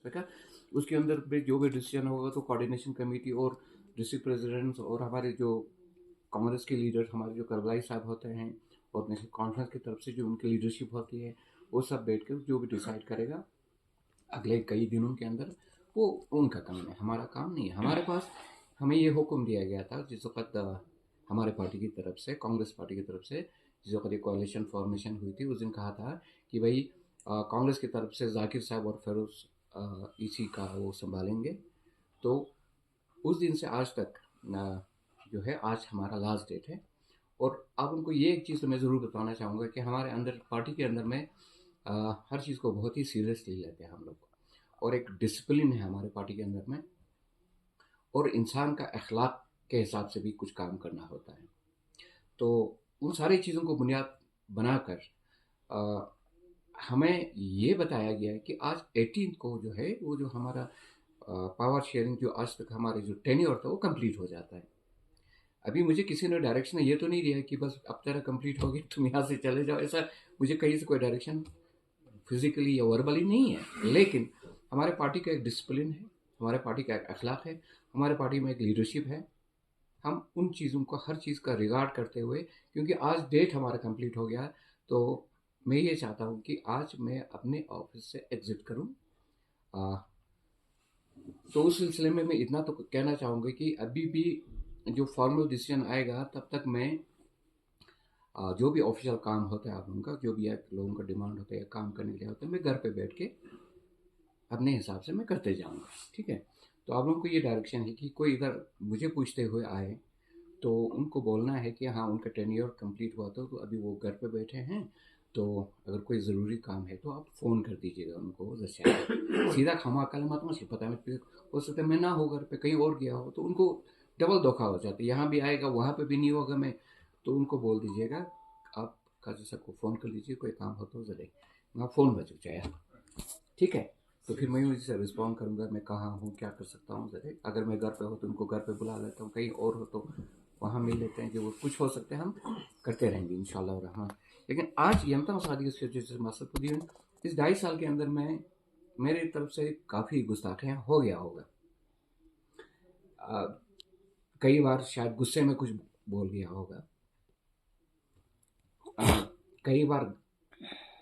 ठीक है। उसके अंदर भी जो भी डिसीजन होगा तो कोऑर्डिनेशन कमेटी और डिस्ट्रिक्ट प्रेसिडेंट्स और हमारे जो कांग्रेस के लीडर हमारे जो करबलाई साहब होते हैं और नेशनल कॉन्फ्रेंस की तरफ से जो उनकी लीडरशिप होती है वो सब बैठ कर जो भी डिसाइड करेगा अगले कई दिनों के अंदर, वो उनका काम है, हमारा काम नहीं है। हमारे पास हमें ये हुक्म दिया गया था जिस वक्त हमारे पार्टी की तरफ से, कांग्रेस पार्टी की तरफ से जिस वक्त ये कोalition फॉर्मेशन हुई थी, उस दिन कहा था कि भाई कांग्रेस की तरफ से जाकिर साहब और फिरोज इसी का वो संभालेंगे। तो उस दिन से आज तक जो है आज हमारा लास्ट डेट है। और अब उनको ये एक चीज़ तो मैं ज़रूर बताना चाहूँगा कि हमारे अंदर पार्टी के अंदर में हर चीज़ को बहुत ही सीरियसली लेते हैं हम लोग, और एक डिसिप्लिन है हमारे पार्टी के अंदर में, और इंसान का अखलाक के हिसाब से भी कुछ काम करना होता है। तो उन सारी चीज़ों को बुनियाद बनाकर हमें ये बताया गया है कि आज 18 को जो है वो जो हमारा पावर शेयरिंग जो आज तक हमारे जो टेन्योर था वो कंप्लीट हो जाता है। अभी मुझे किसी ने डायरेक्शन ये तो नहीं दिया कि बस अब तेरा कंप्लीट हो गया तुम यहाँ से चले जाओ, ऐसा मुझे कहीं से कोई डायरेक्शन फिजिकली या वर्बली नहीं है। लेकिन हमारे पार्टी का एक डिसिप्लिन है, हमारे पार्टी का एक अखलाक है, हमारे पार्टी में एक लीडरशिप है। हम उन चीज़ों को हर चीज़ का रिगार्ड करते हुए, क्योंकि आज डेट हमारा कंप्लीट हो गया, तो मैं ये चाहता हूँ कि आज मैं अपने ऑफिस से एग्जिट करूँ। तो उस सिलसिले में मैं इतना तो कहना चाहूँगा कि अभी भी जो फॉर्मल डिसीजन आएगा तब तक मैं जो भी ऑफिशियल काम होता है आप लोगों का, जो भी है लोगों का डिमांड होता है, काम करने के लिए होता है, मैं घर पे बैठ के अपने हिसाब से मैं करते जाऊँगा, ठीक है। तो आप लोगों को ये डायरेक्शन है कि कोई इधर मुझे पूछते हुए आए तो उनको बोलना है कि हाँ उनका टेन्योर कंप्लीट हुआ था तो अभी वो घर पे बैठे हैं, तो अगर कोई ज़रूरी काम है तो आप फ़ोन कर दीजिएगा उनको। जैसे सीधा खामा कल मत मुझे पता है, हो सकता है मैं ना हो घर पे, कहीं और गया हो, तो उनको डबल धोखा हो जाता है, यहाँ भी आएगा वहाँ पे भी नहीं होगा मैं। तो उनको बोल दीजिएगा आप काजी साहब को फ़ोन कर लीजिए, कोई काम हो तो ज़रा वहाँ फ़ोन बच जाए, ठीक है। तो फिर मैं उसी से रिस्पॉन्ड करूँगा मैं कहाँ हूँ क्या कर सकता हूँ ज़रा। अगर मैं घर पे हो तो उनको घर पे बुला लेता हूँ, कहीं और हो तो वहाँ मिल लेते हैं, जो कुछ हो सकते हैं हम करते रहेंगे इंशाल्लाह रहमान। लेकिन आज यमता शादी जैसे मकसद को दी इस 2.5 साल के अंदर में मेरी तरफ से काफ़ी गुस्ताखियाँ हो गया होगा। कई बार शायद गुस्से में कुछ बोल गया होगा, कई बार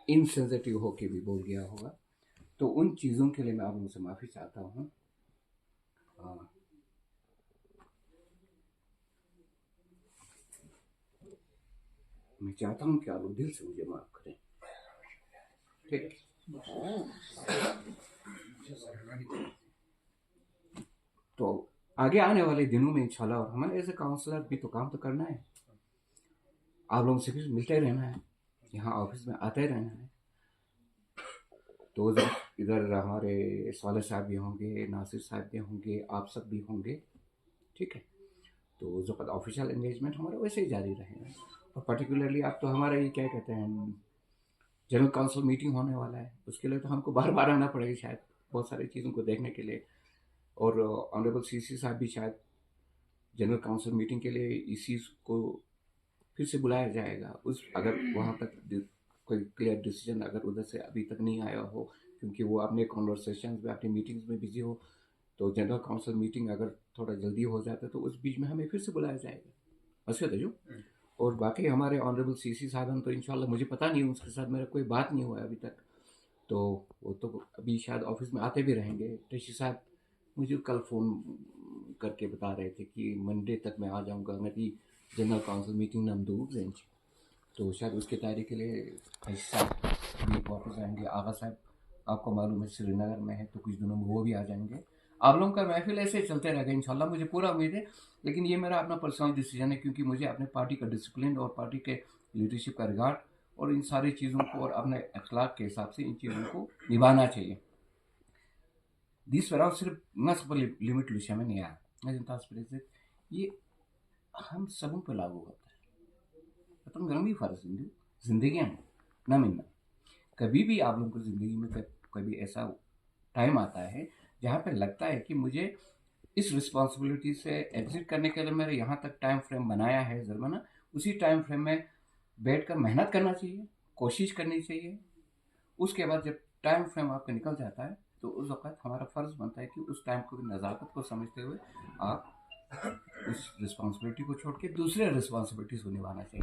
इनसेंसिटिव होके भी बोल गया होगा। तो उन चीज़ों के लिए मैं आप लोगों से माफ़ी चाहता हूँ। मैं चाहता हूँ कि आप लोग दिल से मुझे माफ़ करें, ठीक है। तो आगे आने वाले दिनों में इंशाल्लाह, और हमारे ऐसे काउंसलर भी तो काम तो करना है, आप लोगों से भी मिलते रहना है, यहाँ ऑफिस में आते रहना है। तो इधर हमारे साले साहब भी होंगे, नासिर साहब भी होंगे, आप सब भी होंगे, ठीक है। तो जो ऑफिशियल एंगेजमेंट हमारा वैसे ही जारी रहेगा। और पर्टिकुलरली आप तो हमारा ये क्या कहते हैं जनरल काउंसिल मीटिंग होने वाला है, उसके लिए तो हमको बार बार आना पड़ेगा शायद बहुत सारी चीज़ों को देखने के लिए। और ऑनरेबल सीसी साहब भी शायद जनरल काउंसिल मीटिंग के लिए इसी को फिर से बुलाया जाएगा। उस अगर वहाँ तक कोई क्लियर डिसीजन अगर उधर से अभी तक नहीं आया हो, क्योंकि वो अपने कॉन्वर्सेशन में अपनी मीटिंग्स में बिजी हो, तो जनरल काउंसिल मीटिंग अगर थोड़ा जल्दी हो जाता है तो उस बीच में हमें फिर से बुलाया जाएगा। अच्छा तजु। और बाकी हमारे ऑनरेबल सीसी साहब तो इंशाल्लाह मुझे पता नहीं, उसके साथ मेरा कोई बात नहीं हुआ है अभी तक, तो वो तो अभी शायद ऑफिस में आते भी रहेंगे। ऋषि साहब मुझे कल फ़ोन करके बता रहे थे कि मंडे तक मैं आ जाऊंगा मेरी जनरल काउंसिल मीटिंग नमदूर रेंज, तो शायद उसके तैयारी के लिए ऋषि साहब भी वापस आएंगे। आगा साहब आपको मालूम है श्रीनगर में है, तो कुछ दिनों में वो भी आ जाएंगे। आप लोगों का महफिल ऐसे चलते रहेगा इंशाल्लाह, मुझे पूरा उम्मीद है। लेकिन ये मेरा अपना पर्सनल डिसीजन है, क्योंकि मुझे अपने पार्टी का डिसिप्लिन और पार्टी के लीडरशिप का रिगार्ड और इन सारी चीज़ों को और अपने अखलाक के हिसाब से इन चीज़ों को निभाना चाहिए। दिस वराव सिर्फ मस्ब लिमिट लुशा में नहीं आया, ये हम सबों पे लागू होता है। मतलब गर्मी फर्ज जिंदगी में ना मिलना, कभी भी आप लोगों को ज़िंदगी में कभी ऐसा टाइम आता है जहाँ पे लगता है कि मुझे इस रिस्पॉन्सिबिलिटी से एग्जिट करने के लिए मेरे यहाँ तक टाइम फ्रेम बनाया है ज़रमाना, उसी टाइम फ्रेम में बैठकर मेहनत करना चाहिए, कोशिश करनी चाहिए। उसके बाद जब टाइम फ्रेम आपका निकल जाता है तो उस वक़्त हमारा फ़र्ज़ बनता है कि उस टाइम को भी नज़ाकत को समझते हुए आप उस रिस्पॉन्सिबिलिटी को छोड़ के दूसरे रिस्पॉन्सिबिलिटीज़ को निभाना चाहिए।